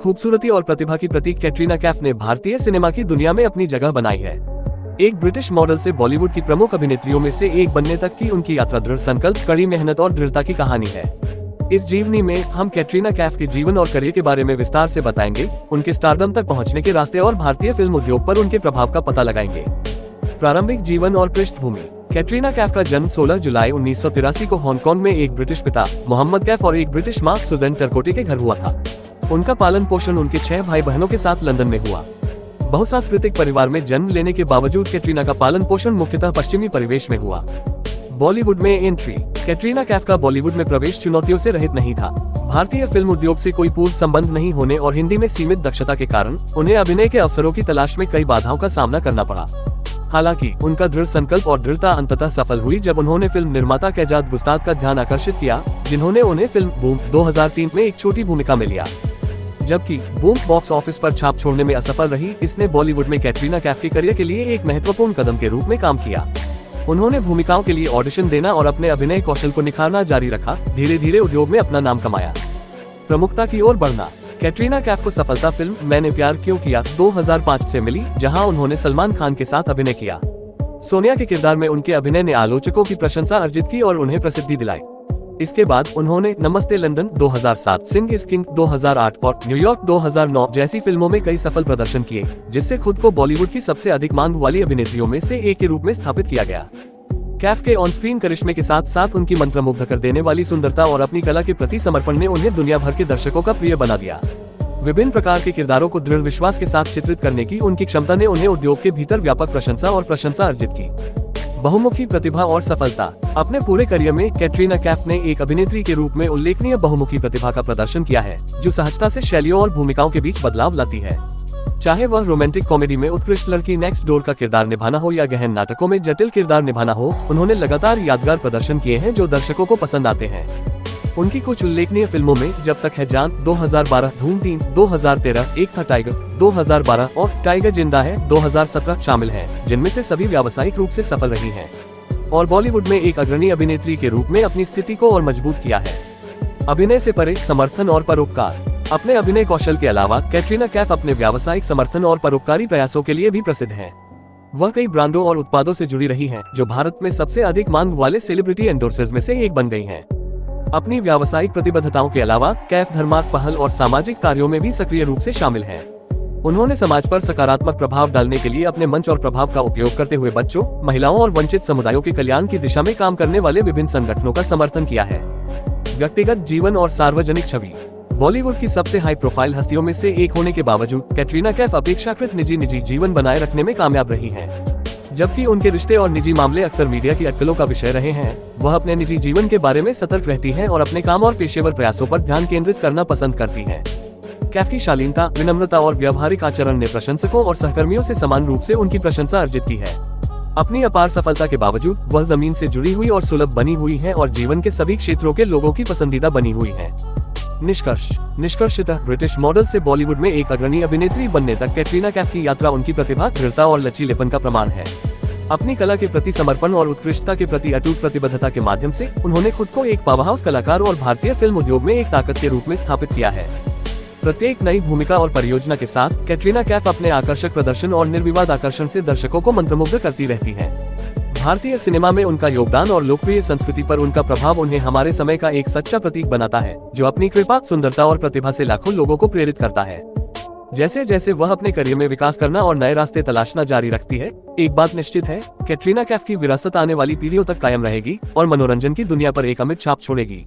खूबसूरती और प्रतिभा की प्रतीक कैटरीना कैफ ने भारतीय सिनेमा की दुनिया में अपनी जगह बनाई है। एक ब्रिटिश मॉडल से बॉलीवुड की प्रमुख अभिनेत्रियों में से एक बनने तक की उनकी यात्रा दृढ़ संकल्प, कड़ी मेहनत और दृढ़ता की कहानी है। इस जीवनी में हम कैटरीना कैफ के जीवन और करियर के बारे में विस्तार से बताएंगे, उनके स्टारडम तक पहुंचने के रास्ते और भारतीय फिल्म उद्योग पर उनके प्रभाव का पता लगाएंगे। प्रारंभिक जीवन और पृष्ठभूमि। कैटरीना कैफ का जन्म 16 जुलाई 1983 को हांगकांग में एक ब्रिटिश पिता मोहम्मद कैफ और एक ब्रिटिश मां सुजैन टरकोटे के घर हुआ था। उनका पालन पोषण उनके 6 भाई बहनों के साथ लंदन में हुआ। बहुसांस्कृतिक परिवार में जन्म लेने के बावजूद कैटरीना का पालन पोषण मुख्यतः पश्चिमी परिवेश में हुआ। बॉलीवुड में एंट्री। कैटरीना कैफ का बॉलीवुड में प्रवेश चुनौतियों से रहित नहीं था। भारतीय फिल्म उद्योग से कोई पूर्व संबंध नहीं होने और हिंदी में सीमित दक्षता के कारण उन्हें अभिनय के अवसरों की तलाश में कई बाधाओं का सामना करना पड़ा। हालांकि उनका दृढ़ संकल्प और दृढ़ता अंततः सफल हुई जब उन्होंने फिल्म निर्माता कैजाद गुस्ताद का ध्यान आकर्षित किया, जिन्होंने उन्हें फिल्म बूम 2003 में एक छोटी भूमिका में लिया। जबकि बूम बॉक्स ऑफिस पर छाप छोड़ने में असफल रही, इसने बॉलीवुड में कैटरीना कैफ के करियर के लिए एक महत्वपूर्ण कदम के रूप में काम किया। उन्होंने भूमिकाओं के लिए ऑडिशन देना और अपने अभिनय कौशल को निखारना जारी रखा, धीरे धीरे उद्योग में अपना नाम कमाया। प्रमुखता की ओर बढ़ना। कैटरीना कैफ को सफलता फिल्म मैंने प्यार क्यों किया 2005 से मिली, जहां उन्होंने सलमान खान के साथ अभिनय किया। सोनिया के किरदार में उनके अभिनय ने आलोचकों की प्रशंसा अर्जित की और उन्हें प्रसिद्धि दिलाई। इसके बाद उन्होंने नमस्ते लंदन 2007, सिंह इज किंग 2008 और न्यूयॉर्क 2009 जैसी फिल्मों में कई सफल प्रदर्शन किए, जिससे खुद को बॉलीवुड की सबसे अधिक मांग वाली अभिनेत्रियों में से एक के रूप में स्थापित किया गया। कैफ के ऑन स्क्रीन करिश्मे के साथ साथ उनकी मंत्रमुग्ध कर देने वाली सुंदरता और अपनी कला के प्रति समर्पण ने उन्हें दुनिया भर के दर्शकों का प्रिय बना दिया। विभिन्न प्रकार के किरदारों को दृढ़ विश्वास के साथ चित्रित करने की उनकी क्षमता ने उन्हें उद्योग के भीतर व्यापक प्रशंसा अर्जित की। बहुमुखी प्रतिभा और सफलता। अपने पूरे करियर में कैटरीना कैफ ने एक अभिनेत्री के रूप में उल्लेखनीय बहुमुखी प्रतिभा का प्रदर्शन किया है, जो सहजता से शैलियों और भूमिकाओं के बीच बदलाव लाती है। चाहे वह रोमांटिक कॉमेडी में उत्कृष्ट लड़की नेक्स्ट डोर का किरदार निभाना हो या गहन नाटकों में जटिल किरदार निभाना हो, उन्होंने लगातार यादगार प्रदर्शन किए हैं जो दर्शकों को पसंद आते हैं। उनकी कुछ उल्लेखनीय फिल्मों में जब तक है जान 2012, धूम 3 2013, एक था टाइगर 2012 और टाइगर जिंदा है 2017 शामिल हैं, जिनमें से सभी व्यावसायिक रूप से सफल रही हैं और बॉलीवुड में एक अग्रणी अभिनेत्री के रूप में अपनी स्थिति को और मजबूत किया है। अभिनय से परे समर्थन और परोपकार। अपने अभिनय कौशल के अलावा कैटरीना कैफ अपने व्यावसायिक समर्थन और परोपकारी प्रयासों के लिए भी प्रसिद्ध हैं। वह कई ब्रांडों और उत्पादों से जुड़ी रही हैं, जो भारत में सबसे अधिक मांग वाले सेलिब्रिटी एंडोर्सर्स में से एक बन गई हैं। अपनी व्यावसायिक प्रतिबद्धताओं के अलावा कैफ धर्मार्थ पहल और सामाजिक कार्यों में भी सक्रिय रूप से शामिल हैं। उन्होंने समाज पर सकारात्मक प्रभाव डालने के लिए अपने मंच और प्रभाव का उपयोग करते हुए बच्चों, महिलाओं और वंचित समुदायों के कल्याण की दिशा में काम करने वाले विभिन्न संगठनों का समर्थन किया है। व्यक्तिगत जीवन और सार्वजनिक छवि। बॉलीवुड की सबसे हाई प्रोफाइल हस्तियों में से एक होने के बावजूद कैटरीना कैफ अपेक्षाकृत निजी जीवन बनाए रखने में कामयाब रही हैं। जबकि उनके रिश्ते और निजी मामले अक्सर मीडिया की अटकलों का विषय रहे हैं, वह अपने निजी जीवन के बारे में सतर्क रहती हैं और अपने काम और पेशेवर प्रयासों पर ध्यान केंद्रित करना पसंद करती हैं। कैफ की शालीनता, विनम्रता और व्यावहारिक आचरण ने प्रशंसकों और सहकर्मियों से समान रूप से उनकी प्रशंसा अर्जित की है। अपनी अपार सफलता के बावजूद वह जमीन से जुड़ी हुई और सुलभ बनी हुई है और जीवन के सभी क्षेत्रों के लोगों की पसंदीदा बनी हुई है। निष्कर्षतः ब्रिटिश मॉडल से बॉलीवुड में एक अग्रणी अभिनेत्री बनने तक कैटरीना कैफ की यात्रा उनकी प्रतिभा, दृढ़ता और लचीलेपन का प्रमाण है। अपनी कला के प्रति समर्पण और उत्कृष्टता के प्रति अटूट प्रतिबद्धता के माध्यम से उन्होंने खुद को एक पावरहाउस कलाकार और भारतीय फिल्म उद्योग में एक ताकत के रूप में स्थापित किया है। प्रत्येक नई भूमिका और परियोजना के साथ कैटरीना कैफ अपने आकर्षक प्रदर्शन और निर्विवाद आकर्षण से दर्शकों को मंत्रमुग्ध करती रहती हैं। भारतीय सिनेमा में उनका योगदान और लोकप्रिय संस्कृति पर उनका प्रभाव उन्हें हमारे समय का एक सच्चा प्रतीक बनाता है, जो अपनी कृपा, सुंदरता और प्रतिभा से लाखों लोगों को प्रेरित करता है। जैसे जैसे वह अपने करियर में विकास करना और नए रास्ते तलाशना जारी रखती है, एक बात निश्चित है, कैटरीना कैफ की विरासत आने वाली पीढ़ियों तक कायम रहेगी और मनोरंजन की दुनिया पर एक अमिट छाप छोड़ेगी।